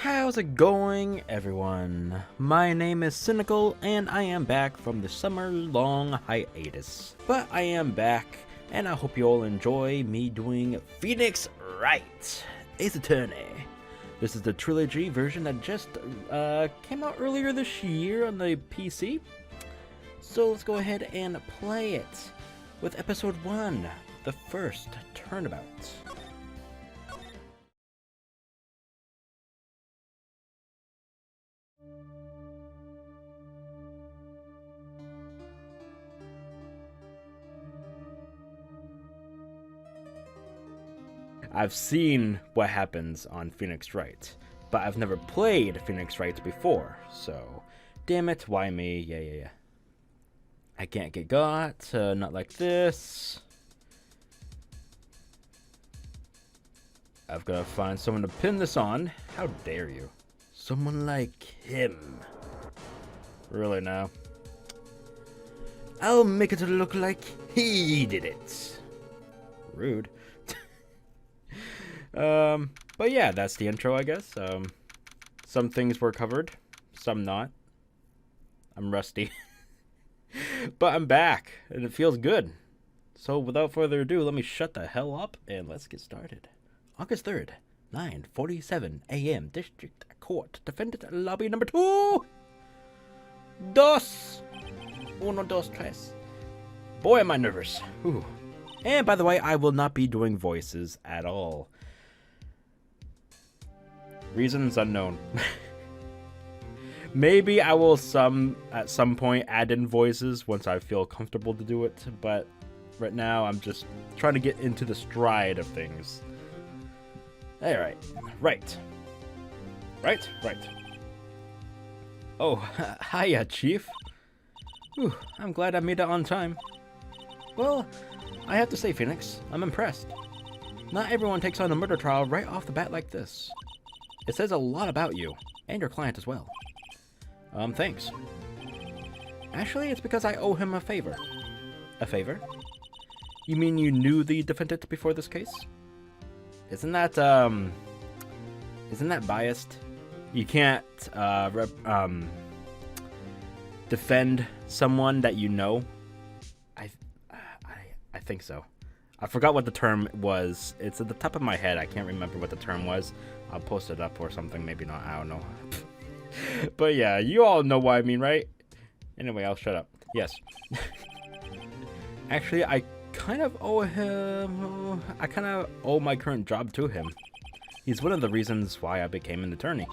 How's it going, everyone? My name is Sinikle, and I am back from the summer-long hiatus. But I am back, and I hope you all enjoy me doing Phoenix Wright, Ace Attorney. This is the Trilogy version that just came out earlier this year on the PC. So let's go ahead and play it with Episode 1, the first turnabout. I've seen what happens on Phoenix Wright, but I've never played Phoenix Wright before, so damn it, why me? Yeah. I can't get got, not like this. I've got to find someone to pin this on. How dare you? Someone like him. Really now? I'll make it look like he did it. Rude. But yeah, that's the intro, I guess. Some things were covered, some not. I'm rusty. But I'm back, and it feels good. So without further ado, let me shut the hell up, and let's get started. August 3rd, 9:47 a.m. District Court. Defendant Lobby number 2. Dos. Uno, dos, tres. Boy, am I nervous. Ooh. And by the way, I will not be doing voices at all. Reasons unknown. Maybe I will at some point add in voices once I feel comfortable to do it, but right now I'm just trying to get into the stride of things. Alright. Right. Oh, hiya, Chief. Whew, I'm glad I made it on time. Well, I have to say, Phoenix, I'm impressed. Not everyone takes on a murder trial right off the bat like this. It says a lot about you, and your client as well. Thanks. Actually, it's because I owe him a favor. A favor? You mean you knew the defendant before this case? Isn't that biased? You can't, defend someone that you know? I think so. I forgot what the term was. It's at the top of my head. I can't remember what the term was. I'll post it up or something. Maybe not. I don't know. But yeah, you all know what I mean, right? Anyway, I'll shut up. Yes. Actually, I kind of owe him... I kind of owe my current job to him. He's one of the reasons why I became an attorney.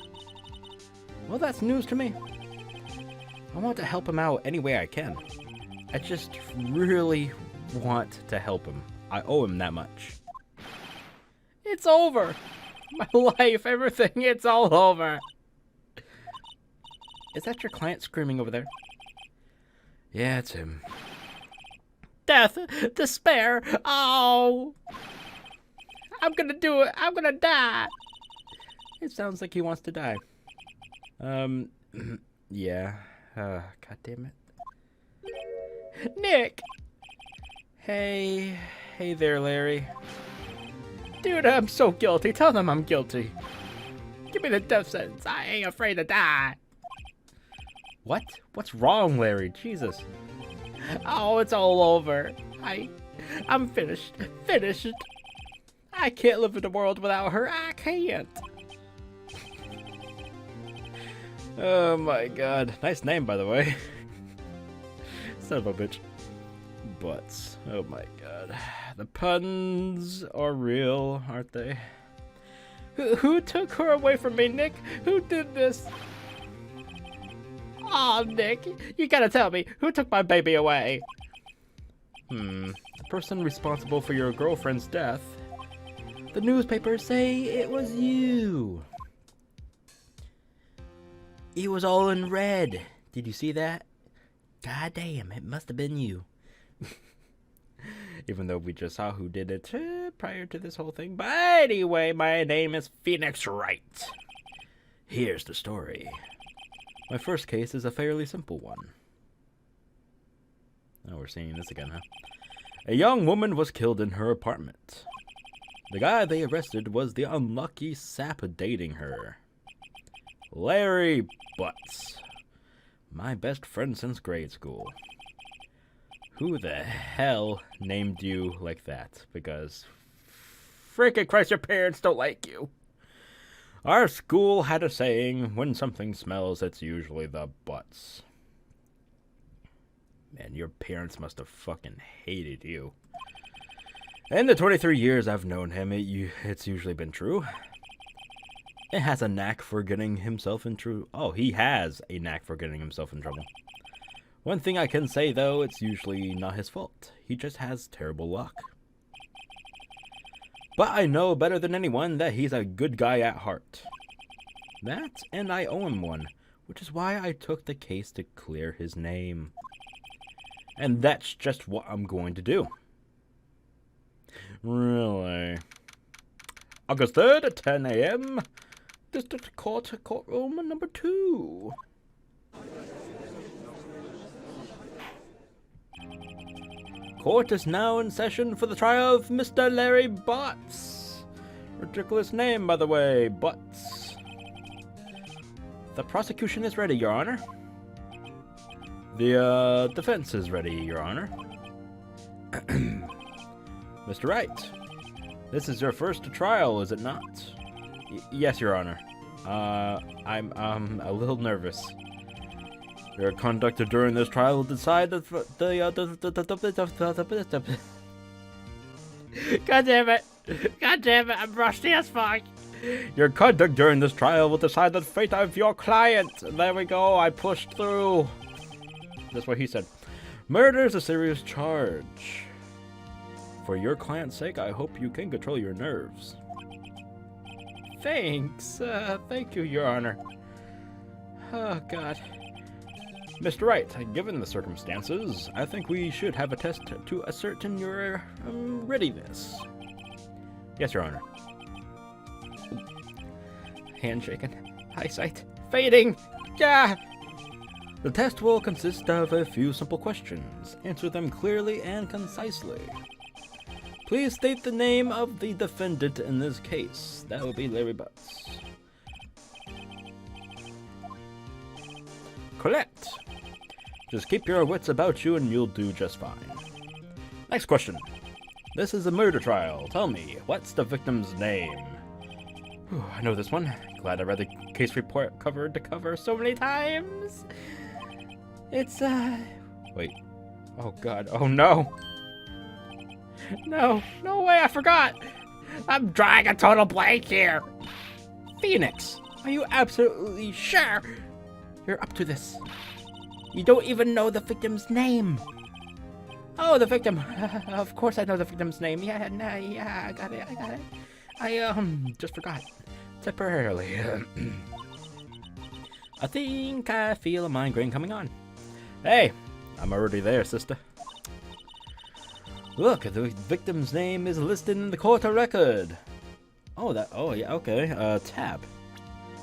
Well, that's news to me. I want to help him out any way I can. I just really want to help him. I owe him that much. It's over. My life, everything, it's all over. Is that your client screaming over there? Yeah, it's him. Death, despair, oh! I'm gonna do it, I'm gonna die! It sounds like he wants to die. Yeah. God damn it. Nick! Hey there, Larry. Dude, I'm so guilty. Tell them I'm guilty. Give me the death sentence. I ain't afraid to die. What? What's wrong, Larry? Jesus. Oh, it's all over. I'm finished. Finished. I can't live in the world without her. I can't. Oh my god. Nice name, by the way. Son of a bitch. Butts. Oh my god. The puns are real, aren't they? Who took her away from me, Nick? Who did this? Oh, Nick, you gotta tell me, who took my baby away? The person responsible for your girlfriend's death. The newspapers say it was you. It was all in red. Did you see that? God damn, it must have been you. Even though we just saw who did it prior to this whole thing. But anyway, my name is Phoenix Wright. Here's the story. My first case is a fairly simple one. Oh, we're seeing this again, huh? A young woman was killed in her apartment. The guy they arrested was the unlucky sap dating her. Larry Butts. My best friend since grade school. Who the hell named you like that? Because freaking Christ, your parents don't like you. Our school had a saying, when something smells, it's usually the butts. Man, your parents must have fucking hated you. In the 23 years I've known him, it's usually been true. It has a knack for getting himself in trouble. Oh, he has a knack for getting himself in trouble. One thing I can say, though, it's usually not his fault. He just has terrible luck. But I know better than anyone that he's a good guy at heart. That, and I owe him one, which is why I took the case to clear his name. And that's just what I'm going to do. Really? August 3rd at 10 a.m. District Court, courtroom number 2. Court is now in session for the trial of Mr. Larry Butts. Ridiculous name, by the way, Butts. The prosecution is ready, Your Honor. The defense is ready, Your Honor. Mr. Wright, this is your first trial, is it not? Yes, Your Honor. I'm a little nervous. Your conduct during this trial will decide God damn it! God damn it! I'm rusty as fuck. Your conduct during this trial will decide the fate of your client. There we go. I pushed through. That's what he said. Murder is a serious charge. For your client's sake, I hope you can control your nerves. Thanks. Thank you, Your Honor. Oh, God. Mr. Wright, given the circumstances, I think we should have a test to ascertain your readiness. Yes, Your Honor. Handshaking. Eyesight. Fading. Yeah. The test will consist of a few simple questions. Answer them clearly and concisely. Please state the name of the defendant in this case. That will be Larry Butts. Correct. Just keep your wits about you and you'll do just fine. Next question. This is a murder trial. Tell me, what's the victim's name? Whew, I know this one. Glad I read the case report cover to cover so many times. It's, wait. Oh, God. Oh, no. No. No way, I forgot. I'm drawing a total blank here. Phoenix, are you absolutely sure you're up to this? You don't even know the victim's name. Oh, the victim. Of course I know the victim's name. Yeah, I got it. I just forgot. Temporarily. I think I feel a migraine coming on. Hey, I'm already there, sister. Look, the victim's name is listed in the court record. Oh, yeah, okay. Tab.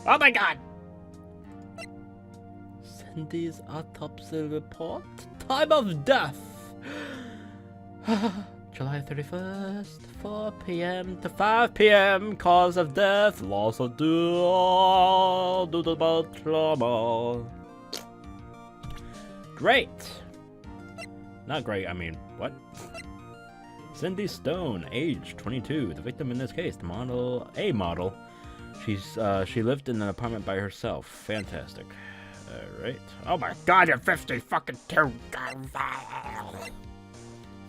Oh my God! Cindy's autopsy report. Time of death. July 31st, 4 p.m. to 5 p.m. Cause of death, loss of due to blood trauma. Great. Not great, I mean, what? Cindy Stone, age 22. The victim in this case, the model, a model. She lived in an apartment by herself. Fantastic. Alright. Oh my God, you're 50 fucking 2.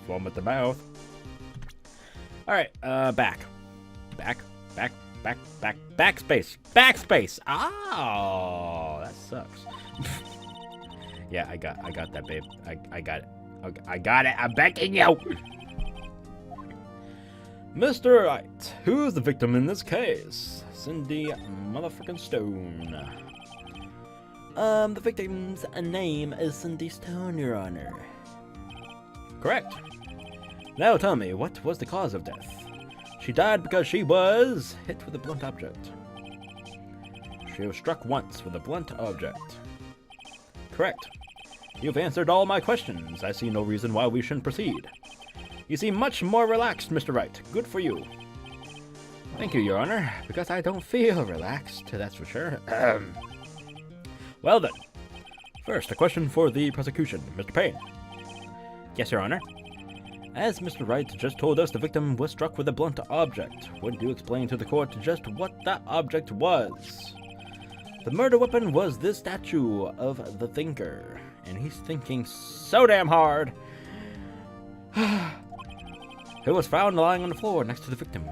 Foam at the mouth. Alright, backspace. Oh, that sucks. Yeah, I got that, babe. I got it. Okay, I got it. I'm begging you. Mr. Wright, who's the victim in this case? Cindy motherfucking Stone. The victim's name is Cindy Stone, Your Honor. Correct. Now tell me, what was the cause of death? She died because she was hit with a blunt object. She was struck once with a blunt object. Correct. You've answered all my questions. I see no reason why we shouldn't proceed. You seem much more relaxed, Mr. Wright. Good for you. Thank you, Your Honor, because I don't feel relaxed, that's for sure. Well then. First, a question for the prosecution. Mr. Payne. Yes, Your Honor. As Mr. Wright just told us, the victim was struck with a blunt object. Would you explain to the court just what that object was? The murder weapon was this statue of the thinker, and he's thinking so damn hard. It was found lying on the floor next to the victim.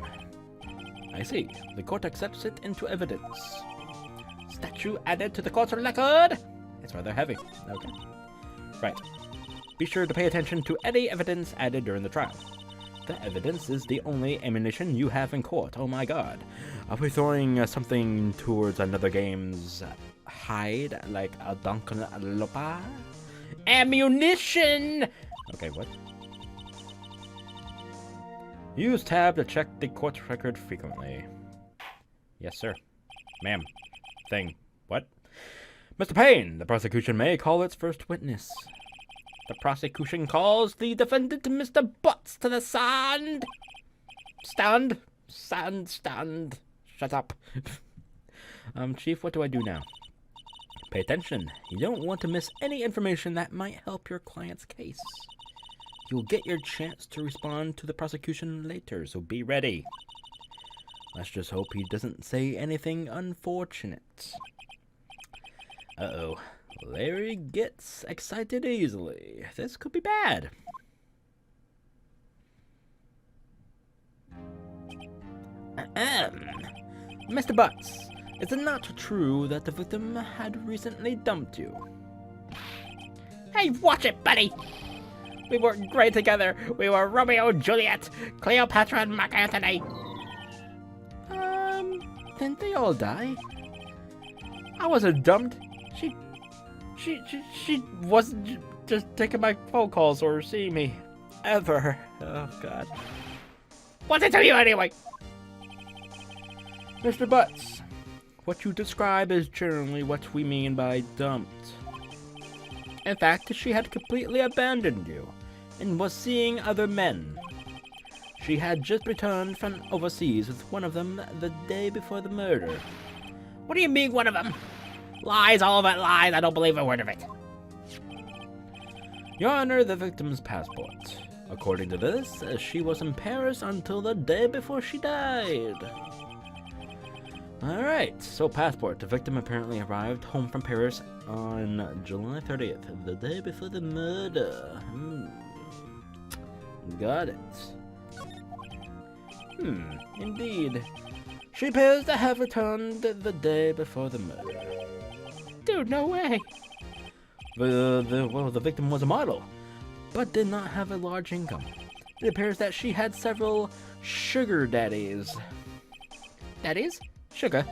I see. The court accepts it into evidence. Statue added to the court's record. It's rather heavy. Okay. Right. Be sure to pay attention to any evidence added during the trial. The evidence is the only ammunition you have in court. Oh my god. Are we throwing something towards another game's hide, like a Dankanlopa? Ammunition! Okay, what? Use tab to check the court record frequently. Yes, sir. Ma'am. Thing. What? Mr. Payne, the prosecution may call its first witness. The prosecution calls the defendant, Mr. Butts, to the stand. Stand. Shut up. Chief, what do I do now? Pay attention. You don't want to miss any information that might help your client's case. You'll get your chance to respond to the prosecution later, so be ready. Let's just hope he doesn't say anything unfortunate. Uh-oh. Larry gets excited easily. This could be bad. Mr. Butts, is it not true that the victim had recently dumped you? Hey, watch it, buddy! We worked great together. We were Romeo and Juliet, Cleopatra and Mark Antony. Didn't they all die? I wasn't dumped. She wasn't just taking my phone calls or seeing me. Ever. Oh, God. What's it to you anyway? Mr. Butts, what you describe is generally what we mean by dumped. In fact, she had completely abandoned you and was seeing other men. She had just returned from overseas with one of them the day before the murder. What do you mean, one of them? Lies, all of it lies. I don't believe a word of it. Your Honor, the victim's passport. According to this, she was in Paris until the day before she died. Alright, so passport. The victim apparently arrived home from Paris on July 30th, the day before the murder. Got it. Indeed. She appears to have returned the day before the murder. Dude, no way! The victim was a model, but did not have a large income. It appears that she had several sugar daddies. Daddies? Sugar?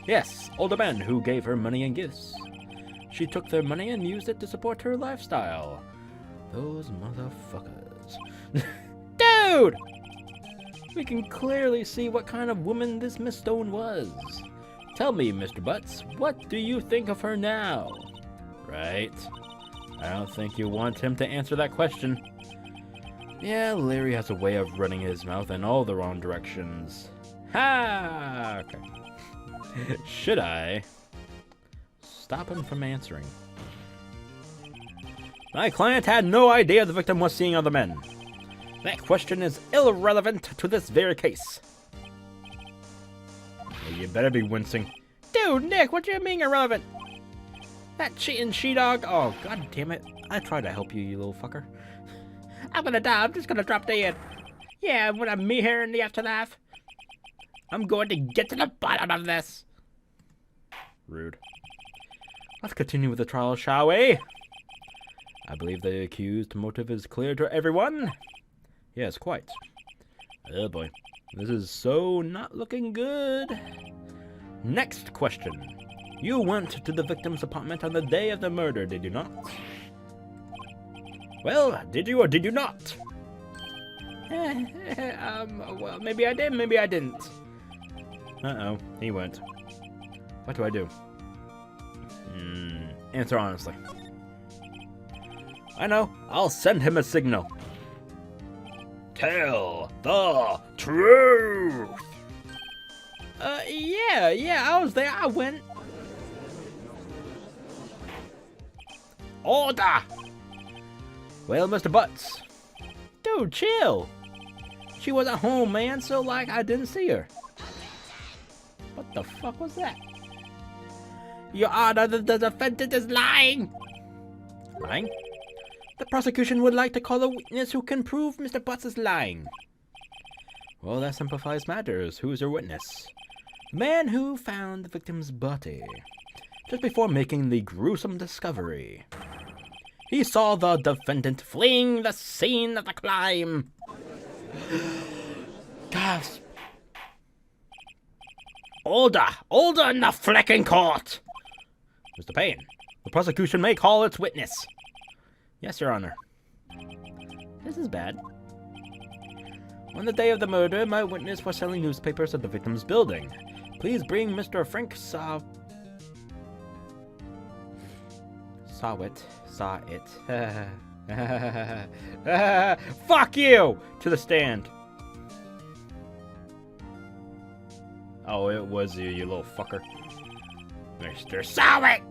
Yes, older men who gave her money and gifts. She took their money and used it to support her lifestyle. Those motherfuckers. Dude! We can clearly see what kind of woman this Miss Stone was. Tell me, Mr. Butts, what do you think of her now? Right. I don't think you want him to answer that question. Yeah, Larry has a way of running his mouth in all the wrong directions. Ha! Okay. Should I stop him from answering? My client had no idea the victim was seeing other men. That question is irrelevant to this very case. Well, you better be wincing. Dude, Nick, what do you mean irrelevant? That cheating she-dog? Oh, god damn it. I tried to help you, you little fucker. I'm gonna die. I'm just gonna drop dead. Yeah, when I meet her in the afterlife, I'm going to get to the bottom of this. Rude. Let's continue with the trial, shall we? I believe the accused motive is clear to everyone. Yes, quite. Oh boy. This is so not looking good. Next question. You went to the victim's apartment on the day of the murder, did you not? Well, did you or did you not? Well, maybe I did, maybe I didn't. Uh-oh, he went. What do I do? Answer honestly. I know, I'll send him a signal. Tell the truth! Yeah, I was there, I went. Order! Well, Mr. Butts. Dude, chill. She was at home, man, so like I didn't see her. What the fuck was that? Your Honor, the defendant is lying. Lying? The prosecution would like to call a witness who can prove Mr. Butts is lying. Well, that simplifies matters. Who's your witness? The man who found the victim's body just before making the gruesome discovery. He saw the defendant fleeing the scene of the crime. Gasp. Order in the flicking court. Mr. Payne, the prosecution may call its witness. Yes, Your Honor. This is bad. On the day of the murder, my witness was selling newspapers at the victim's building. Please bring Mr. Frank Saw it. Fuck you! To the stand. Oh, it was you, you little fucker. Mr. Sawit!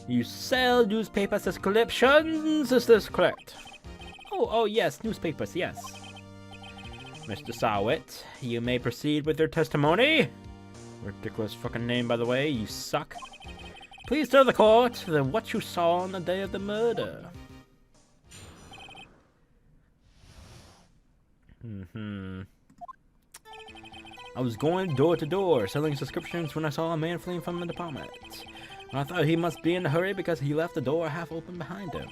You sell newspaper subscriptions, is this correct? Oh, yes, newspapers, yes. Mr. Sawit, you may proceed with your testimony. Ridiculous fucking name, by the way, you suck. Please tell the court what you saw on the day of the murder. I was going door to door selling subscriptions when I saw a man fleeing from an apartment. I thought he must be in a hurry because he left the door half open behind him.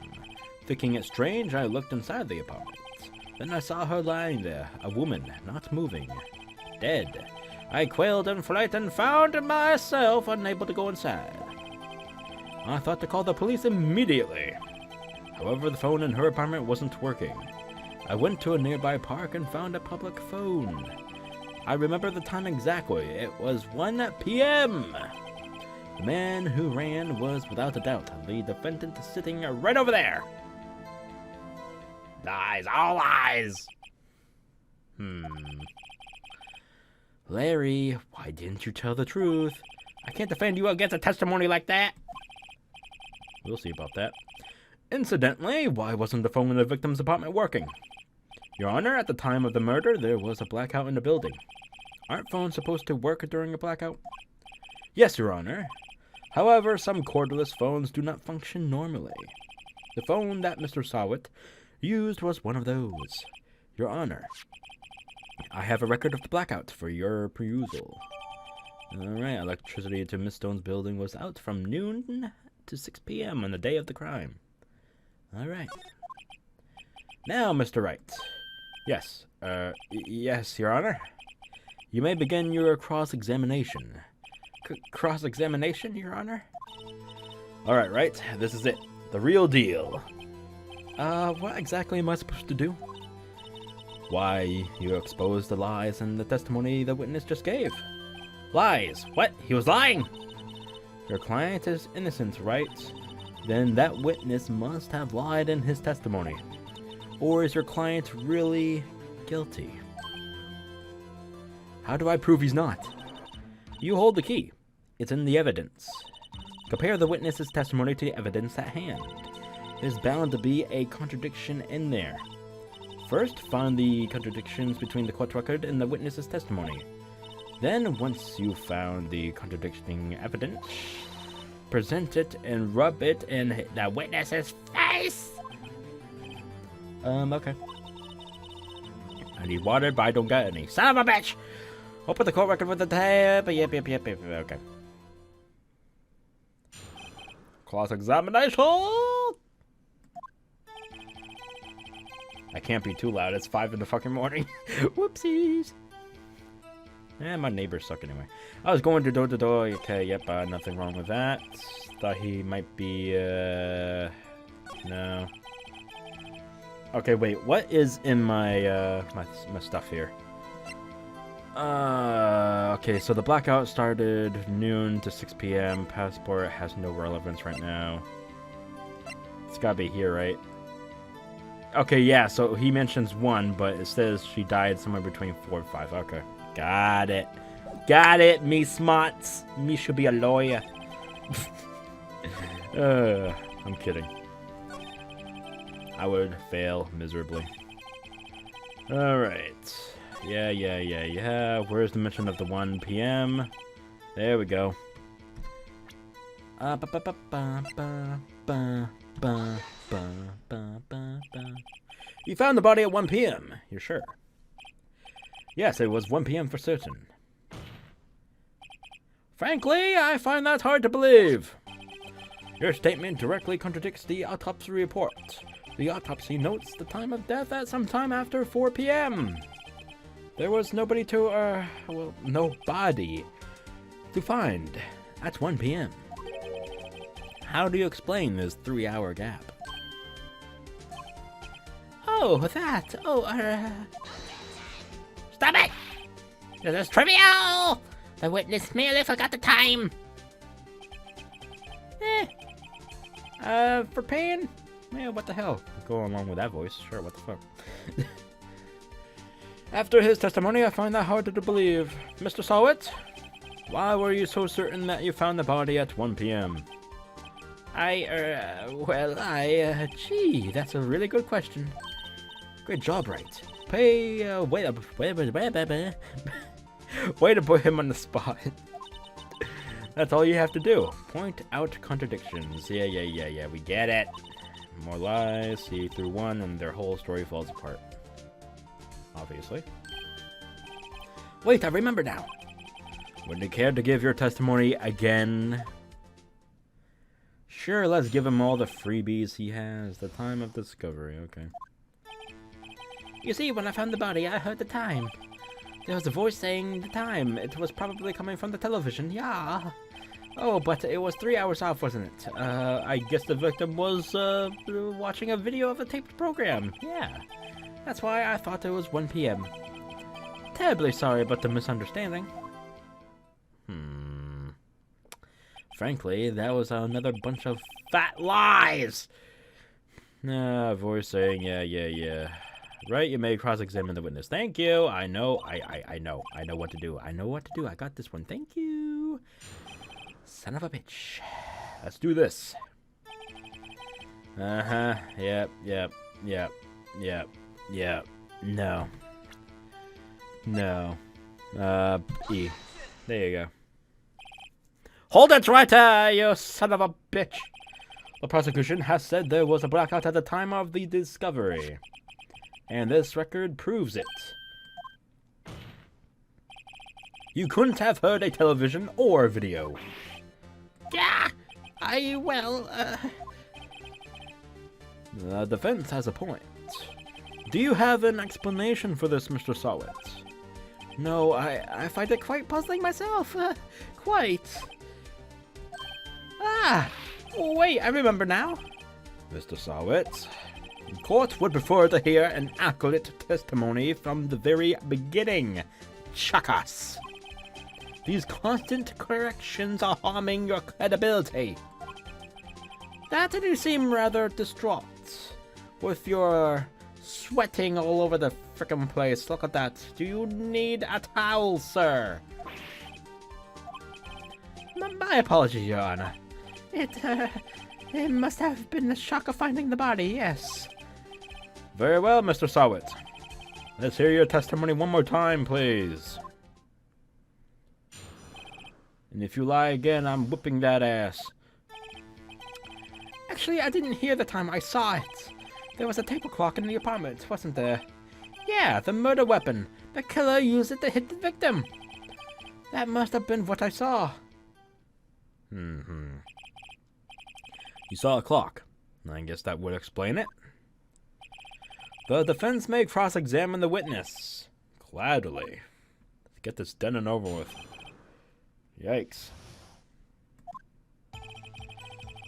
Thinking it strange, I looked inside the apartment. Then I saw her lying there, a woman, not moving, dead. I quailed in fright and found myself unable to go inside. I thought to call the police immediately. However, the phone in her apartment wasn't working. I went to a nearby park and found a public phone. I remember the time exactly. It was 1 p.m. The man who ran was without a doubt the defendant sitting right over there. Lies, all lies. Larry, why didn't you tell the truth? I can't defend you against a testimony like that. We'll see about that. Incidentally, why wasn't the phone in the victim's apartment working? Your Honor, at the time of the murder, there was a blackout in the building. Aren't phones supposed to work during a blackout? Yes, Your Honor. However, some cordless phones do not function normally. The phone that Mr. Sawit used was one of those. Your Honor, I have a record of the blackout for your perusal. Alright, electricity to Miss Stone's building was out from noon to 6 p.m. on the day of the crime. Alright. Now, Mr. Wright. Yes, yes, Your Honor. You may begin your cross-examination. Cross-examination, Your Honor? Alright, right, this is it. The real deal. What exactly am I supposed to do? Why, you exposed the lies in the testimony the witness just gave. Lies? What? He was lying? Your client is innocent, right? Then that witness must have lied in his testimony. Or is your client really guilty? How do I prove he's not? You hold the key. It's in the evidence. Compare the witness's testimony to the evidence at hand. There's bound to be a contradiction in there. First, find the contradictions between the court record and the witness's testimony. Then, once you've found the contradicting evidence, present it and rub it in the witness's face. Okay. I need water, but I don't got any. Son of a bitch! Open the court record with the tab. Yep. Okay. Cross-examination! I can't be too loud. It's 5 in the fucking morning. Whoopsies. My neighbors suck anyway. I was going door to door. Okay, yep, nothing wrong with that. Thought he might be, no. Okay, wait, what is in my, my stuff here? Okay, so the blackout started noon to 6 p.m. Passport has no relevance right now. It's gotta be here, right? Okay, yeah, so he mentions 1, but it says she died somewhere between 4 and 5. Okay. Got it. Got it, me smarts. Me should be a lawyer. I'm kidding. I would fail miserably. Alright. Yeah. Where's the mention of the 1 p.m.? There we go. You found the body at 1 p.m. You're sure? Yes, it was 1 p.m. for certain. Frankly, I find that hard to believe. Your statement directly contradicts the autopsy report. The autopsy notes the time of death at some time after 4 p.m. There was nobody to, nobody to find at 1 p.m. How do you explain this 3-hour gap? Oh, that. Stop it! This is trivial! The witness merely forgot the time. For pain? Yeah, what the hell? Go along with that voice. Sure, what the fuck. After his testimony, I find that hard to believe. Mr. Sawit, why were you so certain that you found the body at 1 p.m.? Gee, that's a really good question. Great job, Wright. Way to put him on the spot. That's all you have to do. Point out contradictions. Yeah, we get it. More lies, see through one, and their whole story falls apart. Obviously. Wait, I remember now. Would you care to give your testimony again? Sure, let's give him all the freebies he has. The time of discovery, okay. You see, when I found the body, I heard the time. There was a voice saying the time. It was probably coming from the television, yeah. Oh, but it was 3 hours off, wasn't it? I guess the victim was, watching a video of a taped program. Yeah. That's why I thought it was 1 p.m. Terribly sorry about the misunderstanding. Frankly, that was another bunch of fat lies! Voice saying, yeah. Right, you may cross-examine the witness. Thank you! I know what to do. I got this one. Thank you! Son of a bitch. Let's do this. Yep. No. E. There you go. Hold it right there, you son of a bitch! The prosecution has said there was a blackout at the time of the discovery. And this record proves it. You couldn't have heard a television or video. Yeah, The defense has a point. Do you have an explanation for this, Mr. Sawit? No, I find it quite puzzling myself. Quite. Wait, I remember now. Mr. Sawit, the court would prefer to hear an accurate testimony from the very beginning. Chakas. These constant corrections are harming your credibility. That did seem rather distraught. With your sweating all over the frickin' place. Look at that. Do you need a towel, sir? My apologies, Your Honor. It must have been the shock of finding the body, yes. Very well, Mr. Sawit. Let's hear your testimony one more time, please. And if you lie again, I'm whipping that ass. Actually, I didn't hear the time. I saw it. There was a table clock in the apartment, wasn't there? Yeah, the murder weapon. The killer used it to hit the victim. That must have been what I saw. You saw a clock. I guess that would explain it. The defense may cross-examine the witness. Gladly. Let's get this done and over with. Yikes.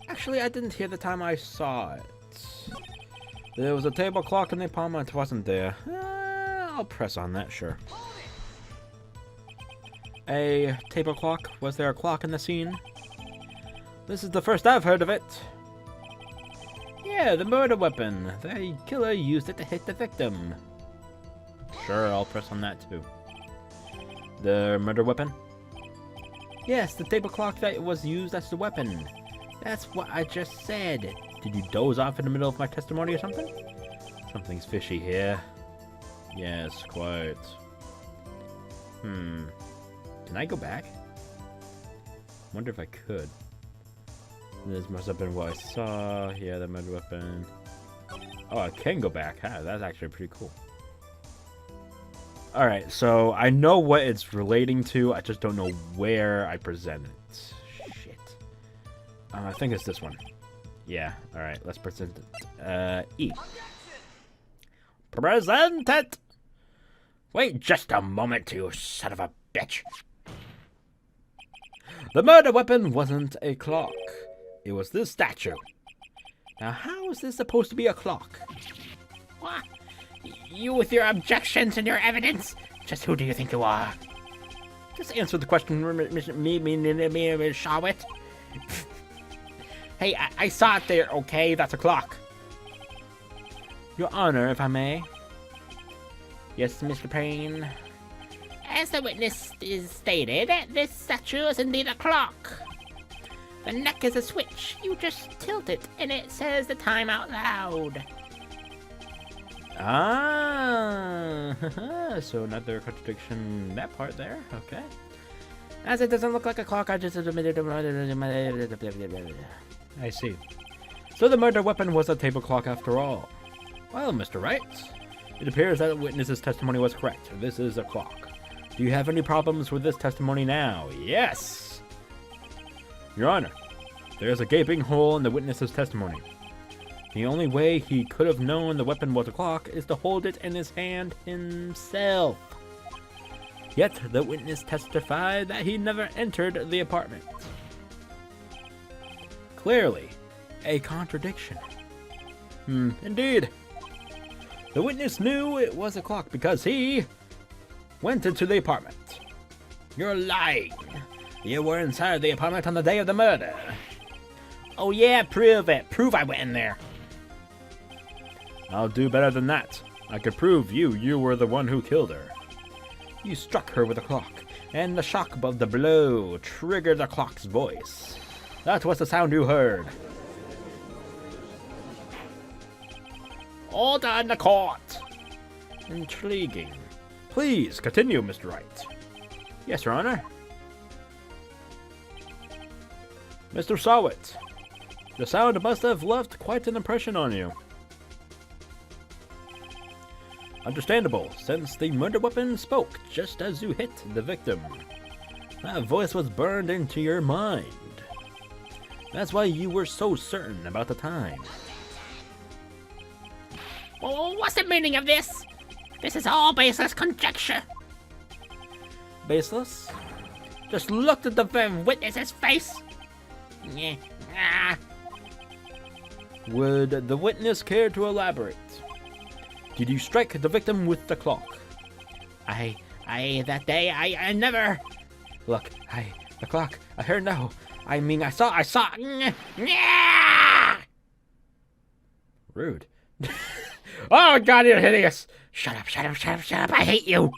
Actually, I didn't hear the time I saw it. There was a table clock in the apartment, wasn't there? I'll press on that, sure. A table clock? Was there a clock in the scene? This is the first I've heard of it. Yeah, the murder weapon. The killer used it to hit the victim. Sure, I'll press on that too. The murder weapon? Yes, the table clock that was used as the weapon. That's what I just said. Did you doze off in the middle of my testimony or something? Something's fishy here. Yes, quite. Can I go back? Wonder if I could. This must have been what I saw. Yeah, the murder weapon. Oh, I can go back. Huh? That's actually pretty cool. Alright, so I know what it's relating to. I just don't know where I present it. Shit. I think it's this one. Yeah, alright, let's present it. E. Present it! Wait just a moment, you son of a bitch. The murder weapon wasn't a clock. It was this statue. Now, how is this supposed to be a clock? What? You with your objections and your evidence? Just who do you think you are? Just answer the question, me, Shawit. Hey, I saw it there, okay? That's a clock. Your Honor, if I may. Yes, Mr. Payne. As the witness is stated, this statue is indeed a clock. The neck is a switch. You just tilt it, and it says the time out loud. Ah, so another contradiction in that part there. Okay. As it doesn't look like a clock, I just admitted. I see. So the murder weapon was a table clock after all. Well, Mr. Wright, it appears that the witness's testimony was correct. This is a clock. Do you have any problems with this testimony now? Yes. Your Honor, there is a gaping hole in the witness's testimony. The only way he could have known the weapon was a clock is to hold it in his hand himself. Yet the witness testified that he never entered the apartment. Clearly, a contradiction. Indeed. The witness knew it was a clock because he went into the apartment. You're lying. You were inside the apartment on the day of the murder. Oh yeah, prove it. Prove I went in there. I'll do better than that. I could prove you were the one who killed her. You struck her with a clock, and the shock of the blow triggered the clock's voice. That was the sound you heard. Order in the court. Intriguing. Please continue, Mr. Wright. Yes, Your Honor. Mr. Sawit, the sound must have left quite an impression on you. Understandable, since the murder weapon spoke just as you hit the victim. That voice was burned into your mind. That's why you were so certain about the time. Well, what's the meaning of this? This is all baseless conjecture. Baseless? Just looked at the witness's face. Would the witness care to elaborate? Did you strike the victim with the clock? That day, I never... Look, the clock, I heard no. I mean, I saw. Rude. Oh, God, you're hideous. Shut up, I hate you.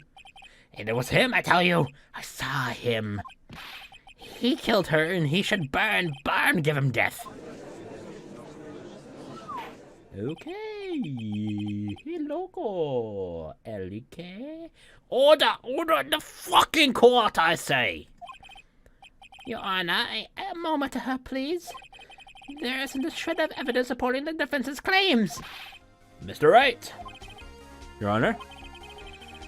And it was him, I tell you. I saw him. He killed her, and he should burn, give him death. Okay. Hey, loco. Elike. Order in the fucking court, I say. Your Honor, a moment to her, please. There isn't a shred of evidence supporting the defense's claims. Mr. Wright. Your Honor,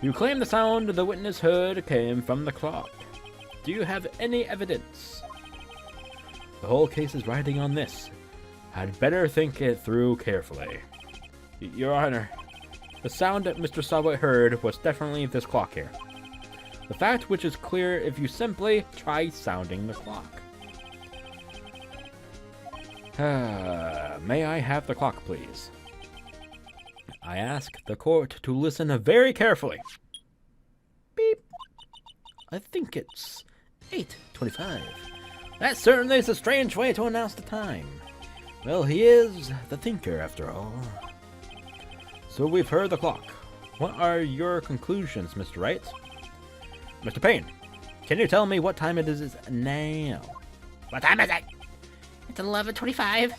you claim the sound the witness heard came from the clock. Do you have any evidence? The whole case is riding on this. I'd better think it through carefully. Your Honor, the sound that Mr. Sawit heard was definitely this clock here. The fact which is clear if you simply try sounding the clock. May I have the clock, please? I ask the court to listen very carefully. Beep. I think it's 8:25. That certainly is a strange way to announce the time. Well, he is the thinker, after all. So we've heard the clock. What are your conclusions, Mr. Wright? Mr. Payne, can you tell me what time it is now? What time is it? It's 11:25.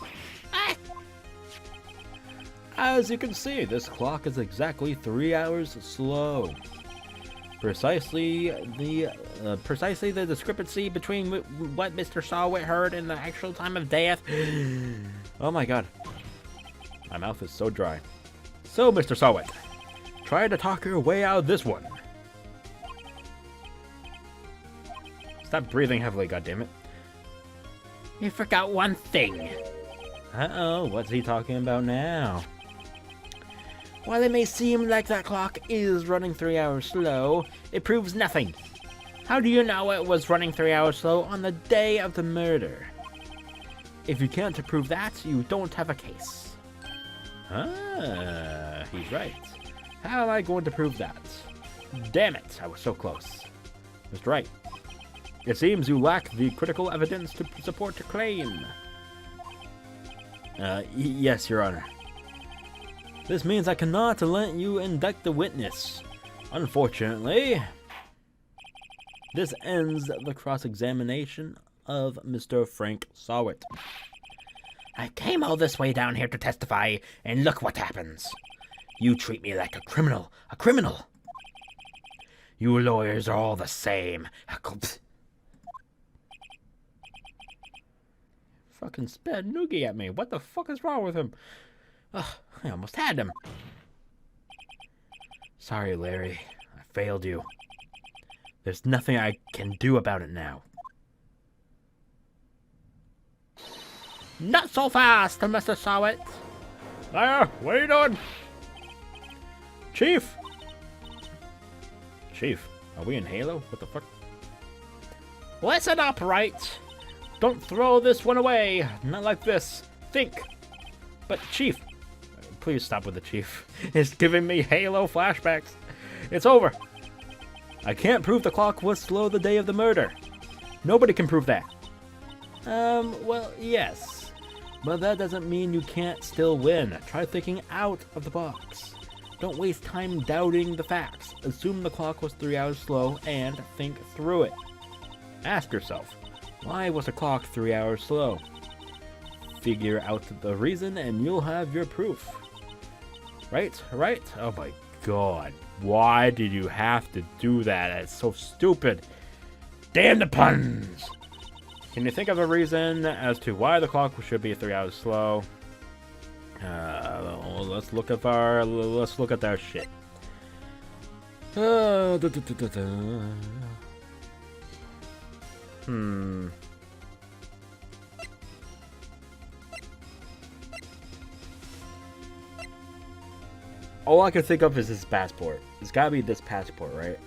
As you can see, this clock is exactly 3 hours slow. Precisely the discrepancy between what Mr. Sawit heard and the actual time of death. Oh my god. My mouth is so dry. So, Mr. Sawit, try to talk your way out of this one. Stop breathing heavily, goddammit. You forgot one thing. Uh-oh, what's he talking about now? While it may seem like that clock is running 3 hours slow, it proves nothing. How do you know it was running 3 hours slow on the day of the murder? If you can't prove that, you don't have a case. Ah, he's right. How am I going to prove that? Damn it, I was so close. Mr. Wright, it seems you lack the critical evidence to support your claim. Yes, Your Honor. This means I cannot let you indict the witness. Unfortunately, this ends the cross-examination of Mr. Frank Sawit. I came all this way down here to testify, and look what happens. You treat me like a criminal. A criminal! You lawyers are all the same. Fucking sped noogie at me. What the fuck is wrong with him? Ugh, I almost had him. Sorry, Larry. I failed you. There's nothing I can do about it now. Not so fast, Mr. Sawit. What are you doing? Chief! Chief, are we in Halo? What the fuck? Listen up, Wright. Don't throw this one away. Not like this. Think. But Chief, please stop with the Chief. It's giving me Halo flashbacks. It's over. I can't prove the clock was slow the day of the murder. Nobody can prove that. Well, yes. But that doesn't mean you can't still win. Try thinking out of the box. Don't waste time doubting the facts. Assume the clock was 3 hours slow and think through it. Ask yourself, why was the clock 3 hours slow? Figure out the reason and you'll have your proof. Right? Oh my god. Why did you have to do that? That's so stupid. Damn the puns! Can you think of a reason as to why the clock should be 3 hours slow? Let's look at our shit. All I can think of is this passport. It's gotta be this passport, right?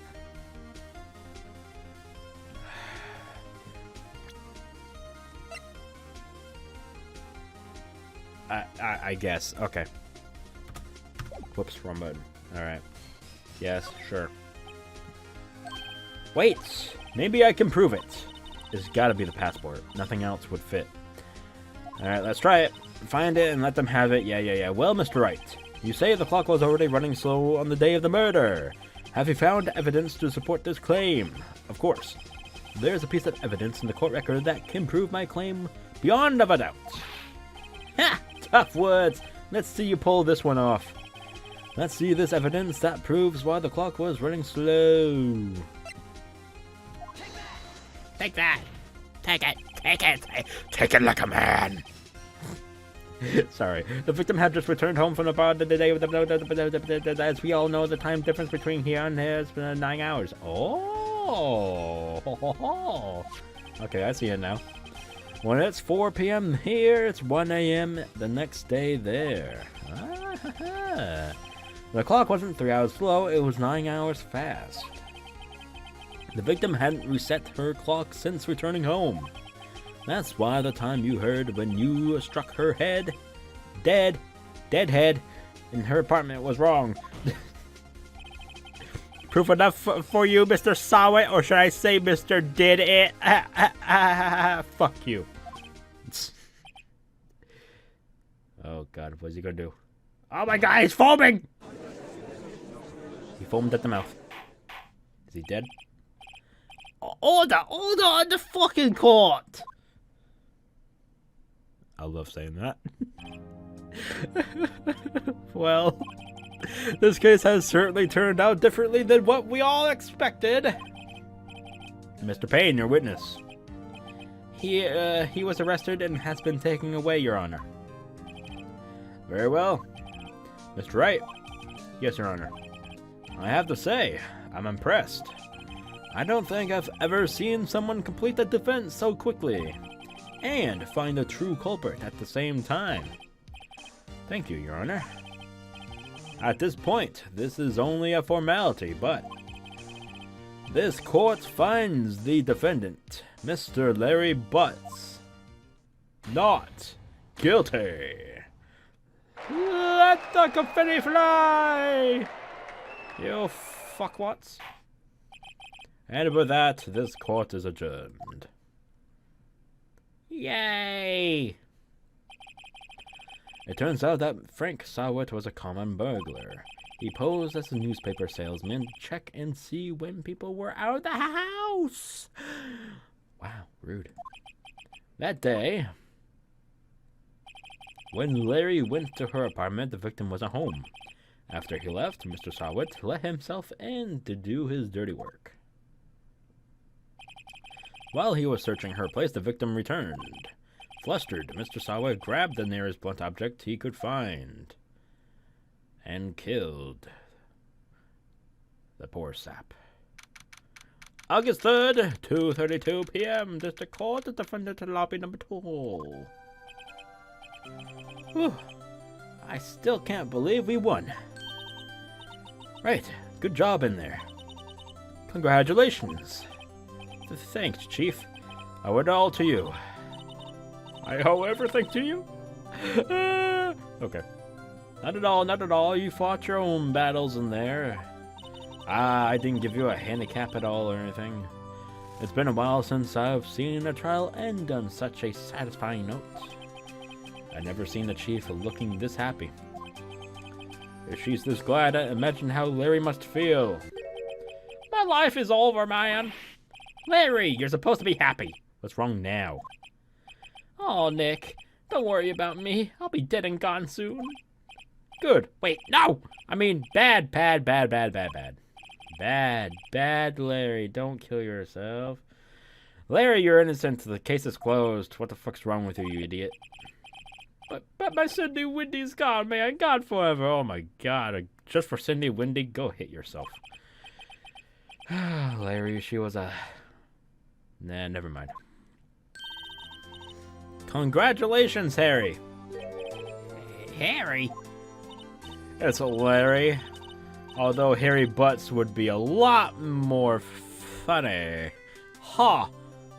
I guess. Okay. Whoops, wrong button. Alright. Yes, sure. Wait! Maybe I can prove it. It's gotta be the passport. Nothing else would fit. Alright, let's try it. Find it and let them have it. Yeah. Well, Mr. Wright, you say the clock was already running slow on the day of the murder. Have you found evidence to support this claim? Of course. There's a piece of evidence in the court record that can prove my claim beyond of a doubt. Ha! Tough words. Let's see you pull this one off. Let's see this evidence that proves why the clock was running slow. Take that. Take it. Take it like a man. Sorry. The victim had just returned home from the bar the day of the... As we all know, the time difference between here and there is 9 hours. Oh. Okay, I see it now. When it's 4 p.m. here, it's 1 a.m. the next day there. The clock wasn't 3 hours slow, it was 9 hours fast. The victim hadn't reset her clock since returning home. That's why the time you heard when you struck her head, dead head, in her apartment was wrong. Proof enough for you, Mr. Sawit, or should I say Mr. Did It? Fuck you. Oh god, what's he gonna do? Oh my god, he's foaming! He foamed at the mouth. Is he dead? Order on the fucking court! I love saying that. Well, this case has certainly turned out differently than what we all expected. Mr. Payne, your witness. He was arrested and has been taken away, Your Honor. Very well. Mr. Wright. Yes, Your Honor. I have to say, I'm impressed. I don't think I've ever seen someone complete the defense so quickly, and find the true culprit at the same time. Thank you, Your Honor. At this point, this is only a formality, but this court finds the defendant, Mr. Larry Butts, not guilty. Let the confetti fly! You fuckwats. And with that, this court is adjourned. Yay! It turns out that Frank Sawit was a common burglar. He posed as a newspaper salesman to check and see when people were out of the house. Wow, rude. That day, when Larry went to her apartment, the victim wasn't home. After he left, Mr. Sawit let himself in to do his dirty work. While he was searching her place, the victim returned. Flustered, Mr. Sawit grabbed the nearest blunt object he could find and killed the poor sap. August 3rd, 2:32 p.m. District Court, Defendant Lobby Number 2. Whew. I still can't believe we won. Right, good job in there. Congratulations. Thanks, Chief. I owe it all to you. I owe everything to you? Okay. Not at all, not at all. You fought your own battles in there. I didn't give you a handicap at all or anything. It's been a while since I've seen a trial end on such a satisfying note. I've never seen the Chief looking this happy. If she's this glad, imagine how Larry must feel. My life is over, man. Larry, you're supposed to be happy. What's wrong now? Oh, Nick, don't worry about me. I'll be dead and gone soon. Good. Wait, no! I mean, bad. Bad, Larry. Don't kill yourself. Larry, you're innocent. The case is closed. What the fuck's wrong with you, you idiot? But my Cindy Windy's gone, man. Gone forever. Oh my god. Just for Cindy Windy, go hit yourself. Larry, she was a... Nah, never mind. Congratulations, Harry. Harry? It's Larry. Although Harry Butts would be a lot more funny. Ha!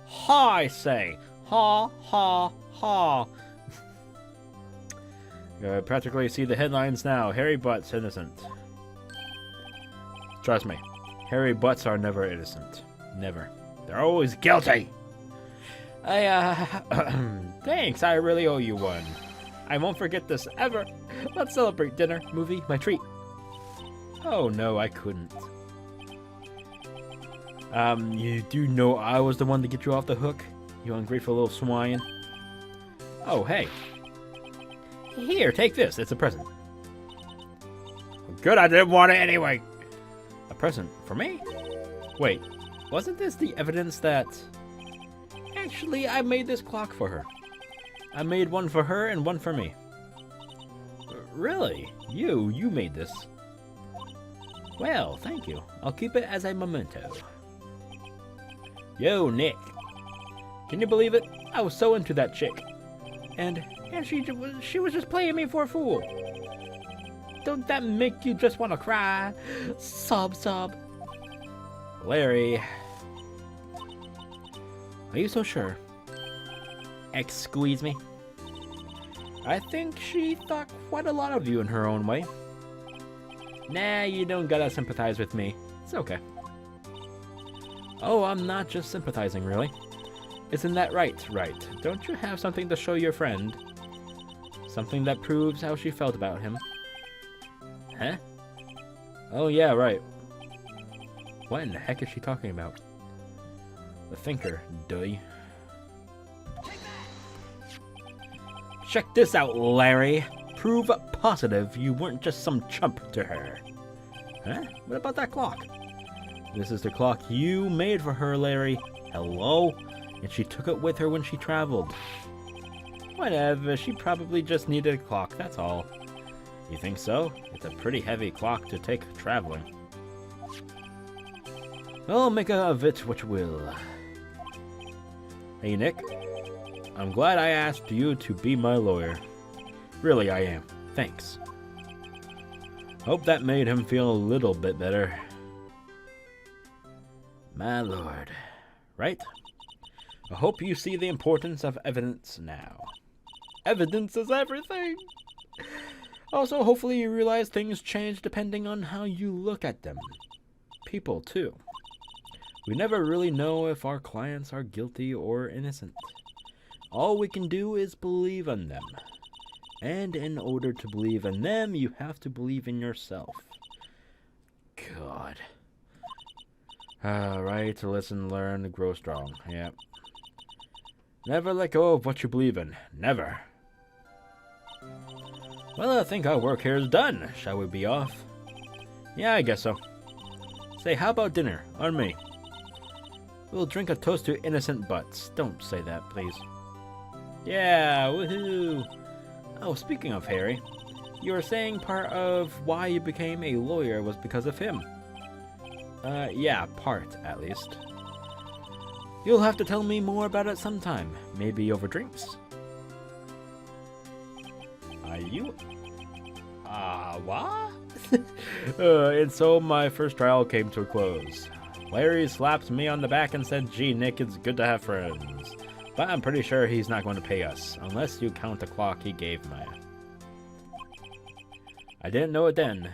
Ha, I say. Ha, ha, ha. You practically see the headlines now. Harry Butts innocent. Trust me. Harry Butts are never innocent. Never. They're always guilty. Thanks, I really owe you one. I won't forget this ever. Let's celebrate dinner, movie, my treat. Oh no, I couldn't. You do know I was the one to get you off the hook? You ungrateful little swine. Oh, hey. Here, take this. It's a present. Good, I didn't want it anyway. A present for me? Wait, wasn't this the evidence that... Actually, I made this clock for her. I made one for her and one for me. Really? You made this? Well, thank you. I'll keep it as a memento. Yo, Nick. Can you believe it? I was so into that chick. And she was just playing me for a fool. Don't that make you just want to cry? Sob. Larry. Are you so sure? Excuse me? I think she thought quite a lot of you in her own way. Nah, you don't gotta sympathize with me. It's okay. Oh, I'm not just sympathizing, really. Isn't that right? Don't you have something to show your friend? Something that proves how she felt about him? Huh? Oh, yeah, right. What in the heck is she talking about? The thinker, duh. Check this out, Larry. prove positive you weren't just some chump to her. Huh? What about that clock? This is the clock you made for her, Larry. Hello? And she took it with her when she traveled. Whatever, she probably just needed a clock, that's all. You think so? It's a pretty heavy clock to take traveling. Well, make of it what you will. Hey, Nick. I'm glad I asked you to be my lawyer. Really, I am. Thanks. Hope that made him feel a little bit better. My lord. Right? I hope you see the importance of evidence now. Evidence is everything! Also, hopefully you realize things change depending on how you look at them. People, too. We never really know if our clients are guilty or innocent. All we can do is believe in them. And in order to believe in them, you have to believe in yourself. God. Right, to listen, learn, grow strong. Yep. Never let go of what you believe in. Never. Well, I think our work here is done. Shall we be off? Yeah, I guess so. Say, how about dinner? On me. We'll drink a toast to innocent butts. Don't say that, please. Yeah, woohoo! Oh, speaking of Harry, you were saying part of why you became a lawyer was because of him. Yeah, part, at least. You'll have to tell me more about it sometime. Maybe over drinks. Are you? What? And so my first trial came to a close. Larry slapped me on the back and said, "Gee, Nick, it's good to have friends. But I'm pretty sure he's not going to pay us, unless you count the clock he gave me." I didn't know it then,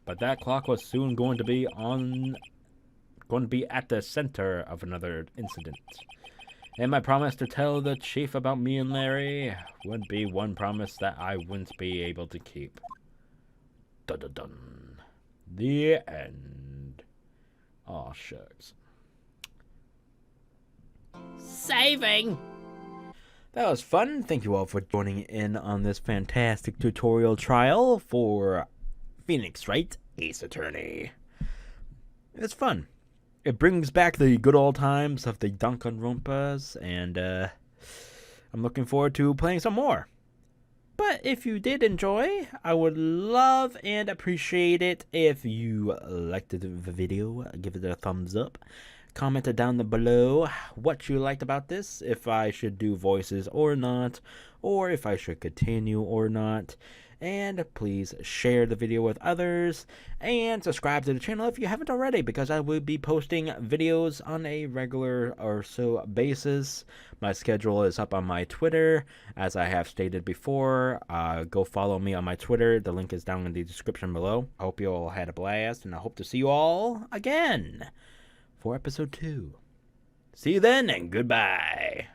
but that clock was soon going to be at the center of another incident. And my promise to tell the chief about me and Larry would be one promise that I wouldn't be able to keep. Dun dun dun. The end. Aw, shucks. Saving! That was fun. Thank you all for joining in on this fantastic tutorial trial for Phoenix Wright, Ace Attorney. It's fun. It brings back the good old times of the Danganronpas, and I'm looking forward to playing some more. But if you did enjoy, I would love and appreciate it if you liked the video. Give it a thumbs up. Comment down below what you liked about this, if I should do voices or not, or if I should continue or not. And please share the video with others, and subscribe to the channel if you haven't already, because I will be posting videos on a regular or so basis. My schedule is up on my Twitter, as I have stated before. Go follow me on my Twitter. The link is down in the description below. I hope you all had a blast, and I hope to see you all again for episode 2. See you then, and goodbye.